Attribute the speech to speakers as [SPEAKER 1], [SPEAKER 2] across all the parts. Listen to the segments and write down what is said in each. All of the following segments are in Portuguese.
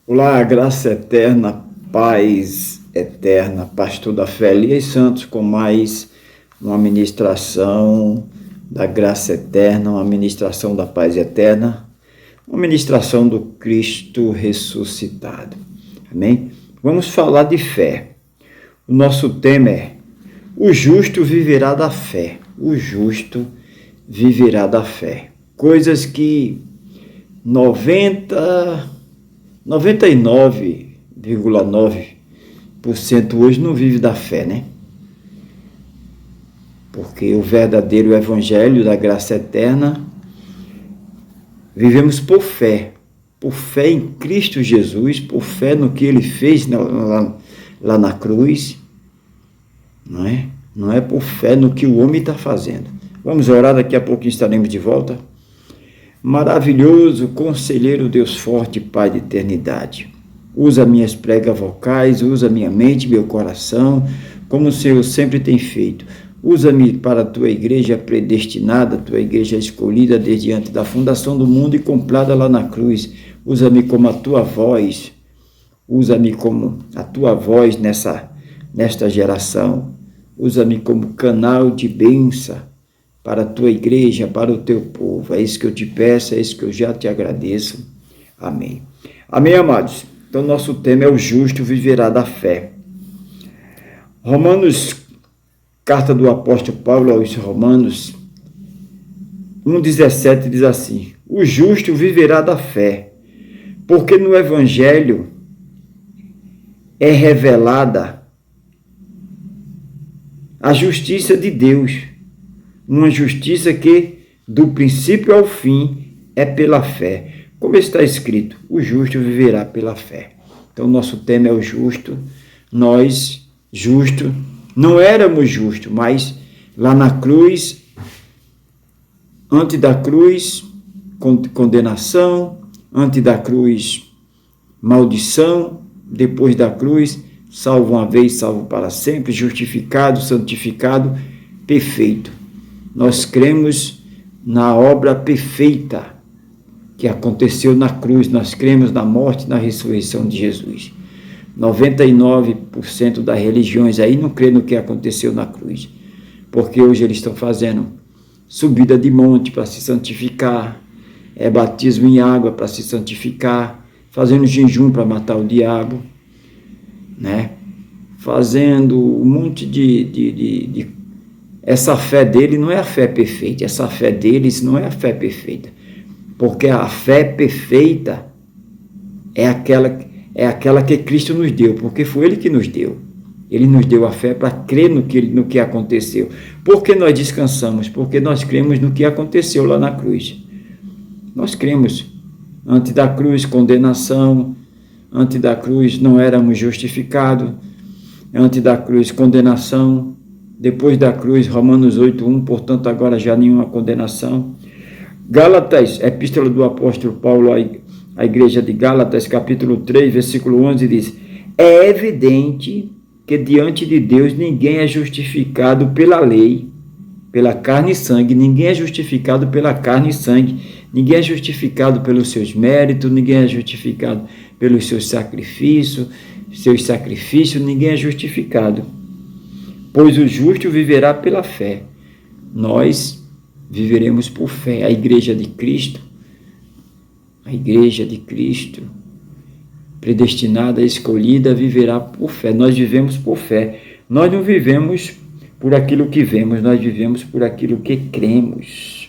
[SPEAKER 1] Olá, graça eterna, paz eterna, pastor da fé Elias Santos com mais uma ministração da graça eterna, uma ministração da paz eterna, uma ministração do Cristo ressuscitado. Amém? Vamos falar de fé. O nosso tema é: o justo viverá da fé. O justo viverá da fé. Coisas que 99,9% hoje não vive da fé, né? Porque o verdadeiro evangelho da graça eterna, vivemos por fé em Cristo Jesus, por fé no que Ele fez lá na cruz, não é? Não é por fé no que o homem está fazendo. Vamos orar, daqui a pouco estaremos de volta. Maravilhoso, conselheiro, Deus forte, Pai de eternidade. Usa minhas pregas vocais, usa minha mente, meu coração, como o Senhor sempre tem feito. Usa-me para a tua igreja predestinada, a tua igreja escolhida desde antes da fundação do mundo e comprada lá na cruz. Usa-me como a tua voz, usa-me como a tua voz nesta geração. Usa-me como canal de bênção para a tua igreja, para o teu povo. É isso que eu te peço, é isso que eu já te agradeço. Amém. Amém, amados? Então, nosso tema é: o justo viverá da fé. Romanos, carta do apóstolo Paulo aos Romanos 1,17 diz assim: o justo viverá da fé, porque no Evangelho é revelada a justiça de Deus, uma justiça que, do princípio ao fim, é pela fé. Como está escrito, o justo viverá pela fé. Então, nosso tema é o justo. Nós, justo, não éramos justos, mas lá na cruz, antes da cruz, condenação, antes da cruz, maldição, depois da cruz, salvo uma vez, salvo para sempre, justificado, santificado, perfeito. Nós cremos na obra perfeita que aconteceu na cruz, nós cremos na morte e na ressurreição de Jesus. 99% das religiões aí não crê no que aconteceu na cruz, porque hoje eles estão fazendo subida de monte para se santificar, batismo em água para se santificar, fazendo jejum para matar o diabo, né? Fazendo um monte de essa fé dele não é a fé perfeita, essa fé deles não é a fé perfeita, porque a fé perfeita é aquela que Cristo nos deu, porque foi Ele que nos deu. Ele nos deu a fé para crer no que aconteceu. Por que nós descansamos? Porque nós cremos no que aconteceu lá na cruz. Nós cremos. Antes da cruz, condenação. Antes da cruz, não éramos justificados. Antes da cruz, condenação. Depois da cruz, Romanos 8:1, portanto, agora já nenhuma condenação. Gálatas, epístola do apóstolo Paulo à igreja de Gálatas, capítulo 3, versículo 11, diz: é evidente que diante de Deus ninguém é justificado pela lei, pela carne e sangue, ninguém é justificado pela carne e sangue, ninguém é justificado pelos seus méritos, ninguém é justificado pelos seus sacrifícios, ninguém é justificado. Pois o justo viverá pela fé. Nós viveremos por fé. A igreja de Cristo, predestinada, escolhida, viverá por fé. Nós vivemos por fé. Nós não vivemos por aquilo que vemos, nós vivemos por aquilo que cremos.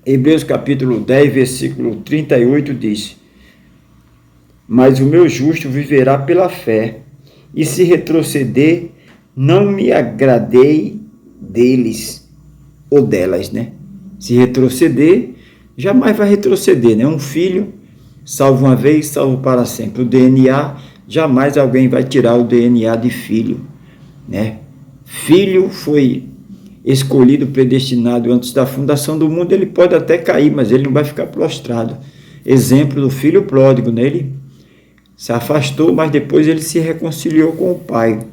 [SPEAKER 1] Hebreus capítulo 10, versículo 38 diz: mas o meu justo viverá pela fé, e se retroceder, não me agradei deles ou delas, né? Se retroceder, jamais vai retroceder, né? Um filho, salvo uma vez, salvo para sempre. O DNA, jamais alguém vai tirar o DNA de filho, né? Filho foi escolhido, predestinado antes da fundação do mundo, ele pode até cair, mas ele não vai ficar prostrado. Exemplo do filho pródigo, né? Ele se afastou, mas depois ele se reconciliou com o pai.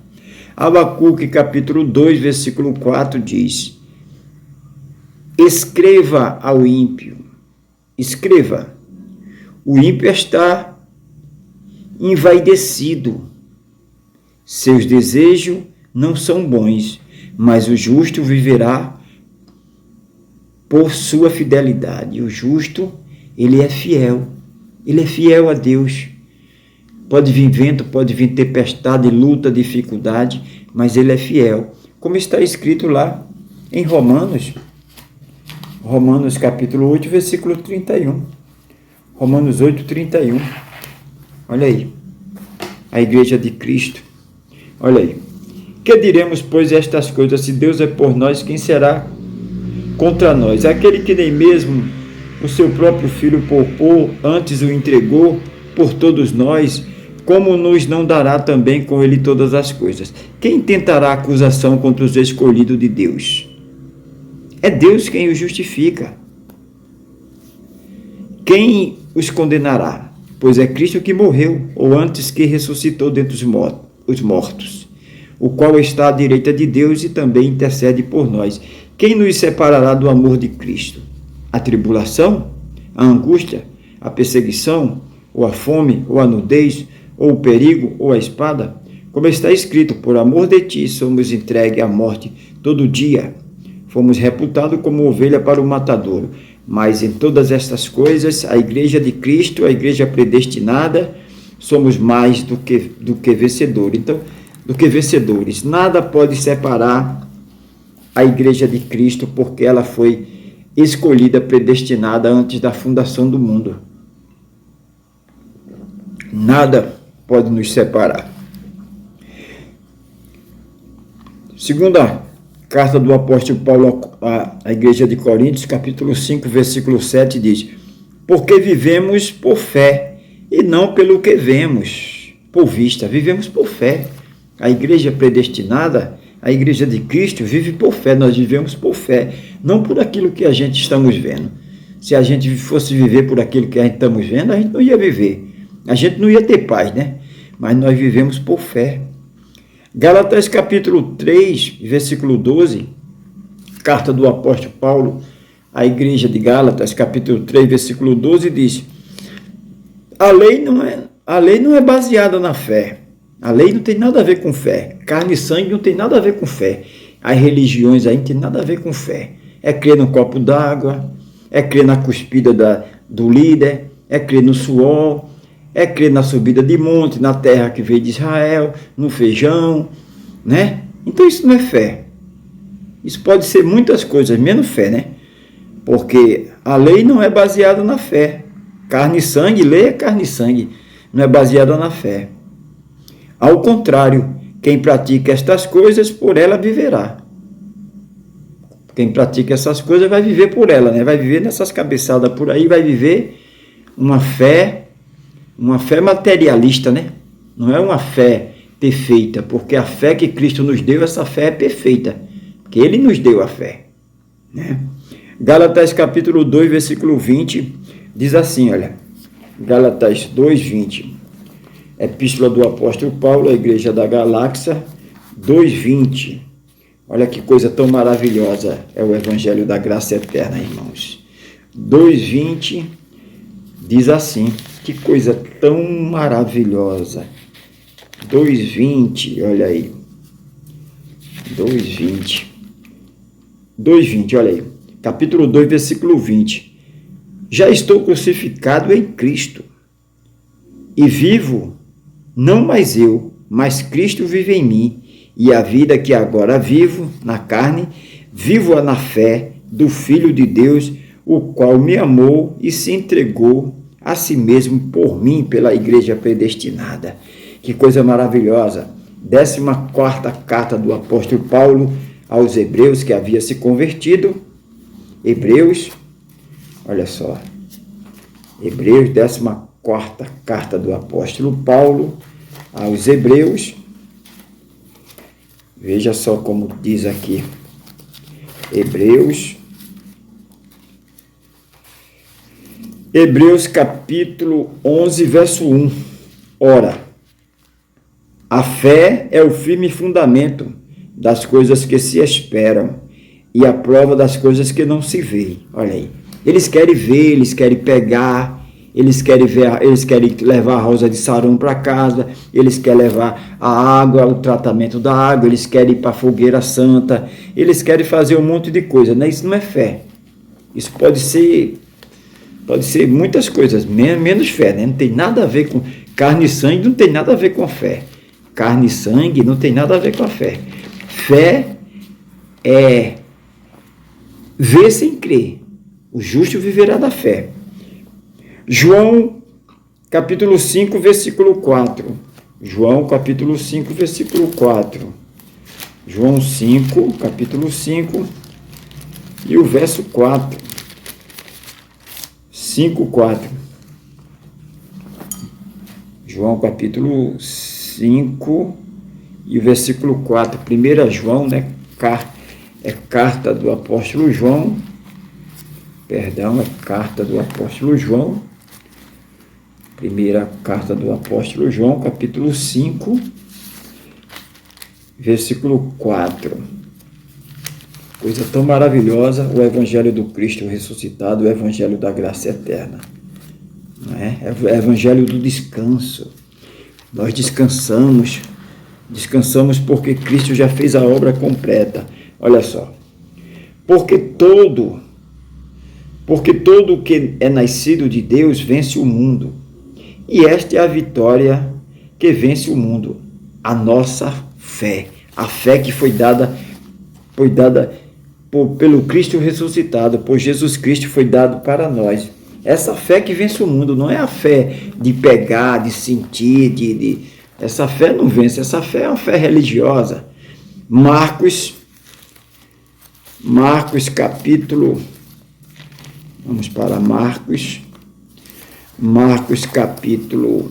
[SPEAKER 1] Abacuque, capítulo 2, versículo 4 diz: escreva ao ímpio, escreva, O ímpio está envaidecido. Seus desejos não são bons, mas o justo viverá por sua fidelidade. O justo, ele é fiel. Ele é fiel a Deus. Pode vir vento, pode vir tempestade, luta, dificuldade, mas ele é fiel. Como está escrito lá em Romanos capítulo 8, versículo 31. Romanos 8, 31. Olha aí. A igreja de Cristo. Olha aí. Que diremos, pois, estas coisas? Se Deus é por nós, quem será contra nós? Aquele que nem mesmo o seu próprio filho poupou, antes o entregou por todos nós, como nos não dará também com ele todas as coisas? Quem tentará acusação contra os escolhidos de Deus? É Deus quem os justifica. Quem os condenará? Pois é Cristo que morreu, ou antes que ressuscitou dentre os mortos, o qual está à direita de Deus e também intercede por nós. Quem nos separará do amor de Cristo? A tribulação? A angústia? A perseguição? Ou a fome? Ou a nudez? Ou o perigo? Ou a espada? Como está escrito, por amor de ti somos entregues à morte todo dia. Fomos reputados como ovelha para o matadouro. Mas em todas estas coisas, a igreja de Cristo, a igreja predestinada, somos mais do que vencedores. Então, do que vencedores. Nada pode separar a igreja de Cristo, porque ela foi escolhida, predestinada antes da fundação do mundo. Nada pode nos separar. Segunda carta do apóstolo Paulo à igreja de Coríntios, capítulo 5, versículo 7, diz: porque vivemos por fé e não pelo que vemos por vista. Vivemos por fé. A igreja predestinada, a igreja de Cristo, vive por fé. Nós vivemos por fé, não por aquilo que a gente estamos vendo. Se a gente fosse viver por aquilo que a gente estamos vendo, a gente não ia viver. A gente não ia ter paz, né? Mas nós vivemos por fé. Gálatas capítulo 3, versículo 12, carta do apóstolo Paulo à igreja de Gálatas, capítulo 3, versículo 12, diz: a lei não é baseada na fé. A lei não tem nada a ver com fé. Carne e sangue não tem nada a ver com fé. As religiões aí não tem nada a ver com fé. É crer no copo d'água, é crer na cuspida do líder, é crer no suor, é crer na subida de monte, na terra que veio de Israel, no feijão, né? Então isso não é fé. Isso pode ser muitas coisas, menos fé, né? Porque a lei não é baseada na fé. Carne e sangue, lei é carne e sangue, não é baseada na fé. Ao contrário, quem pratica estas coisas, por ela viverá. Quem pratica essas coisas vai viver por ela, né? Vai viver nessas cabeçadas por aí, vai viver uma fé materialista, né? Não é uma fé perfeita, porque a fé que Cristo nos deu, essa fé é perfeita, porque Ele nos deu a fé, né? Gálatas capítulo 2, versículo 20, diz assim, olha, Gálatas 2, 20, Epístola do apóstolo Paulo, à igreja da Galáxia, 2, 20, olha que coisa tão maravilhosa é o Evangelho da Graça Eterna, irmãos. 2, 20, diz assim, que coisa tão maravilhosa. 2:20, olha aí. 2:20, olha aí. Capítulo 2, versículo 20. Já estou crucificado em Cristo, e vivo, não mais eu, mas Cristo vive em mim, e a vida que agora vivo na carne, vivo-a na fé do Filho de Deus, o qual me amou e se entregou a si mesmo por mim, pela igreja predestinada. Que coisa maravilhosa. 14ª carta do apóstolo Paulo aos Hebreus, que havia se convertido. Hebreus, olha só. Hebreus, 14ª carta do apóstolo Paulo aos Hebreus. Veja só como diz aqui. Hebreus capítulo 11, verso 1. Ora, a fé é o firme fundamento das coisas que se esperam e a prova das coisas que não se veem. Olha aí. Eles querem ver, eles querem pegar, eles querem levar a Rosa de Saron para casa, eles querem levar a água, o tratamento da água, eles querem ir para a fogueira santa, eles querem fazer um monte de coisa, né? Isso não é fé. Isso pode ser muitas coisas, menos fé, né? Não tem nada a ver com carne e sangue, não tem nada a ver com fé. Carne e sangue não tem nada a ver com a fé. Fé é ver sem crer. O justo viverá da fé. João, capítulo 5, versículo 4. João, capítulo 5, versículo 4. João 5, capítulo 5, e o verso 4. 5, 4. João, capítulo 5, e o versículo 4. 1 João, né? É carta do apóstolo João. Perdão, é carta do apóstolo João. Primeira carta do apóstolo João, capítulo 5, versículo 4. Coisa tão maravilhosa, o Evangelho do Cristo ressuscitado, o Evangelho da graça eterna. Não é? É o Evangelho do descanso. Nós descansamos porque Cristo já fez a obra completa. Olha só. Porque todo que é nascido de Deus vence o mundo. E esta é a vitória que vence o mundo, a nossa fé. A fé que foi dada pelo Cristo ressuscitado, por Jesus Cristo foi dado para nós. Essa fé que vence o mundo, não é a fé de pegar, de sentir, essa fé não vence, essa fé é uma fé religiosa. Marcos capítulo, vamos para Marcos capítulo,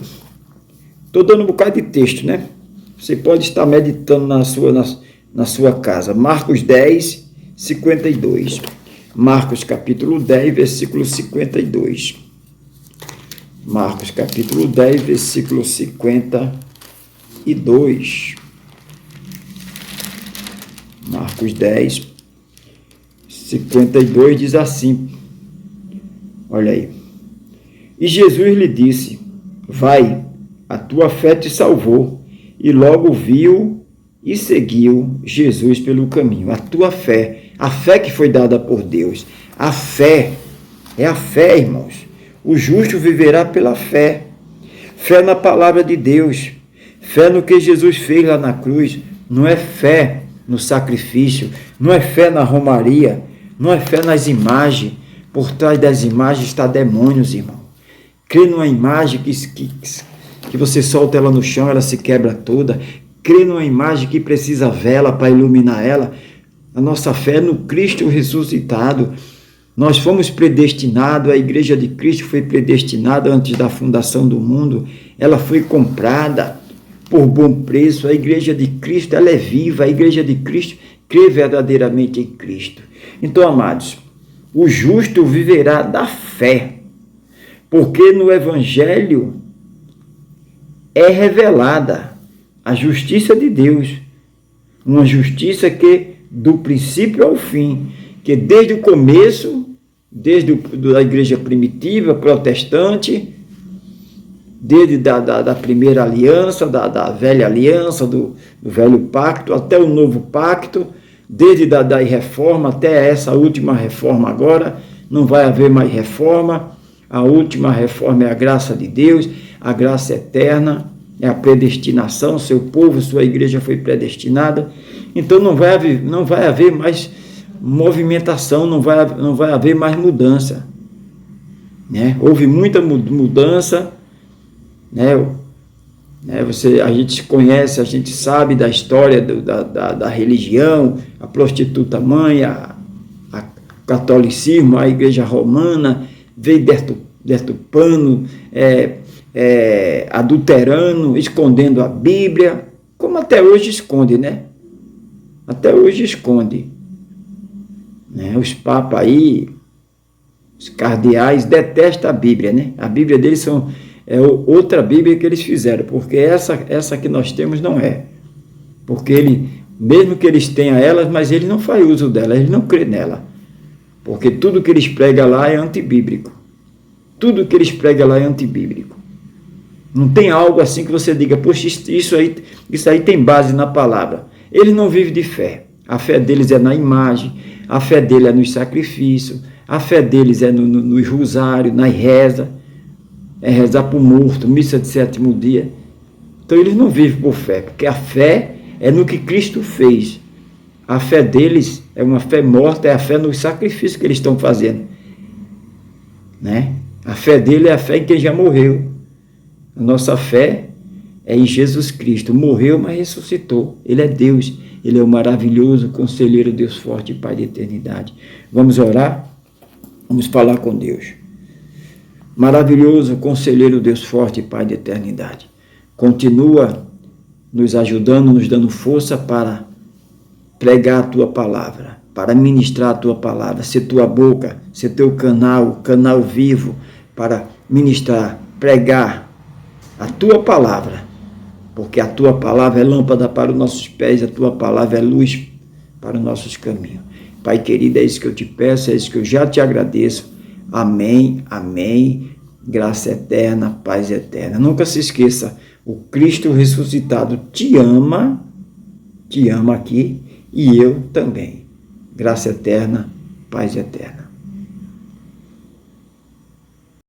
[SPEAKER 1] estou dando um bocado de texto, né? Você pode estar meditando na sua casa. Marcos 10, 52. Marcos capítulo 10, versículo 52. Marcos capítulo 10, versículo 52. Marcos 10, 52 diz assim, olha aí. E Jesus lhe disse, vai, a tua fé te salvou. E logo viu e seguiu Jesus pelo caminho. A tua fé, a fé que foi dada por Deus. A fé, é a fé, irmãos. O justo viverá pela fé. Fé na palavra de Deus. Fé no que Jesus fez lá na cruz. Não é fé no sacrifício. Não é fé na romaria. Não é fé nas imagens. Por trás das imagens está demônios, irmão. Crê numa imagem que você solta ela no chão, ela se quebra toda. Crê numa imagem que precisa vela para iluminar ela. A nossa fé é no Cristo ressuscitado. Nós fomos predestinados, a igreja de Cristo foi predestinada antes da fundação do mundo. Ela foi comprada por bom preço. A igreja de Cristo, ela é viva. A igreja de Cristo crê verdadeiramente em Cristo. Então, amados, o justo viverá da fé. Porque no Evangelho é revelada a justiça de Deus. Uma justiça que, do princípio ao fim, que desde o começo, desde a igreja primitiva, protestante, desde da primeira aliança, da velha aliança, do velho pacto, até o novo pacto, desde da reforma até essa última reforma agora, não vai haver mais reforma. A última reforma é a graça de Deus, a graça eterna, é a predestinação, seu povo, sua igreja foi predestinada. Então não vai haver mais movimentação, não vai haver mais mudança. Né? Houve muita mudança, né? A gente conhece, a gente sabe da história da religião, a prostituta mãe, o catolicismo, a igreja romana, veio deturpando, adulterando, escondendo a Bíblia, como até hoje esconde, né? Até hoje esconde. Né? Os papas aí, os cardeais, detestam a Bíblia, né? A Bíblia deles é outra Bíblia que eles fizeram, porque essa que nós temos não é. Porque mesmo que eles tenham elas, mas eles não fazem uso dela, eles não crêem nela. Porque tudo que eles pregam lá é antibíblico. Tudo que eles pregam lá é antibíblico. Não tem algo assim que você diga, poxa, isso aí tem base na palavra. Eles não vivem de fé. A fé deles é na imagem, a fé deles é nos sacrifícios, a fé deles é no rosário, na reza, é rezar para o morto, missa de sétimo dia. Então eles não vivem por fé, porque a fé é no que Cristo fez. A fé deles é uma fé morta, é a fé no sacrifício que eles estão fazendo. Né? A fé dele é a fé em quem já morreu. A nossa fé é em Jesus Cristo. Morreu, mas ressuscitou. Ele é Deus. Ele é o maravilhoso conselheiro, Deus forte e Pai da eternidade. Vamos orar? Vamos falar com Deus. Maravilhoso conselheiro, Deus forte e Pai da eternidade. Continua nos ajudando, nos dando força para pregar a tua palavra, para ministrar a tua palavra, ser tua boca, ser teu canal vivo para ministrar, pregar a tua palavra, porque a tua palavra é lâmpada para os nossos pés, a tua palavra é luz para os nossos caminhos. Pai querido, é isso que eu te peço, é isso que eu já te agradeço. Amém, amém. Graça eterna, paz eterna. Nunca se esqueça, o Cristo ressuscitado te ama aqui, e eu também. Graça eterna, paz eterna.